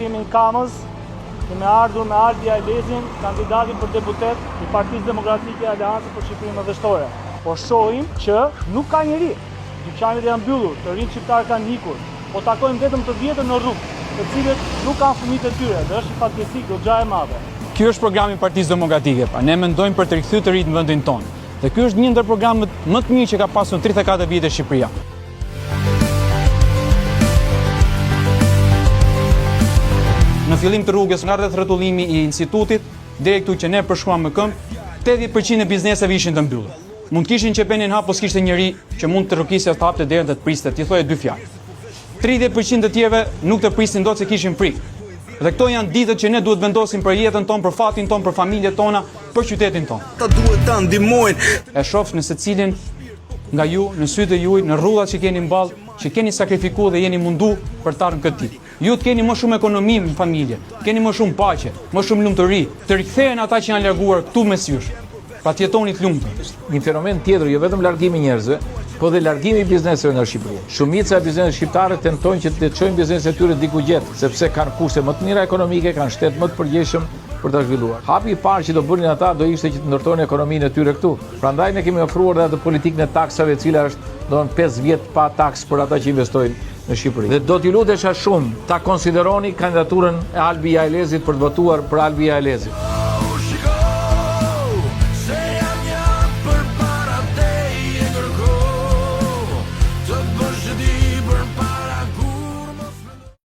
kemi në Kamës, kemi ardhur me Albi Ajlezin, kandidatin për deputet i Partisë Demokratike Aleancës për Shqipërinë Madhështore. Po shohim që nuk ka njeri. Dyqanet janë mbyllur, të rinj shqiptarë kanë ikur, po takojmë vetëm të vjetër në rrugë, të cilët nuk kanë fëmijët e tyre, dhe është një fatkeqësi goxha e madhe. Ky është programi i Partisë Demokratike, pa ne mendojmë për të rikthyer të rinjt në vendin tonë. Dhe ky është një ndër programet më të mirë që ka pasur 34 vite Shqipëria. Në fillim të rrugës nga rreth rrotullimi i institutit deri këtu që ne përshkruam më këmbë, 80% e bizneseve ishin të mbyllur. Mund kishin qepenin hap, po s'kishte njëri që mund të rrokisë të hapte derën dhe të priste, t'i thoje dy fjalë. 30% të tjerëve nuk të prisnin dot se kishin frikë. Dhe këto janë ditët që ne duhet vendosim për jetën tonë, për fatin tonë, për familjet tona, për qytetin tonë. Ta duhet ta ndihmojnë. E shoh në secilin nga ju, në sytë e juaj, në rrullat që keni mballë, që keni sakrifikuar dhe jeni mundu për të ardhur këtë ditë. Ju të keni më shumë ekonomi në familje, keni më shumë paqe, më shumë lumturi, të rikthehen ata që janë larguar këtu mes jush. Pa të jetoni të lumtur. Një fenomen tjetër, jo vetëm largimi i njerëzve, po dhe largimi i bizneseve nga Shqipëria. Shumica e bizneseve shqiptare tentojnë që të çojnë bizneset e tyre diku gjatë, sepse kanë kushte më të mira ekonomike, kanë shtet më të përgjegjshëm për ta zhvilluar. Hapi i parë që do bënin ata do ishte që të ndërtonin ekonominë e tyre këtu. Prandaj ne kemi ofruar edhe atë politikën e taksave, e cila është domthon 5 vjet pa taksë për ata që investojnë në Shqipëri. Dhe do t'i lutesha shumë ta konsideroni kandidaturën e Albi Ajlezit për të votuar për Albi Ajlezit.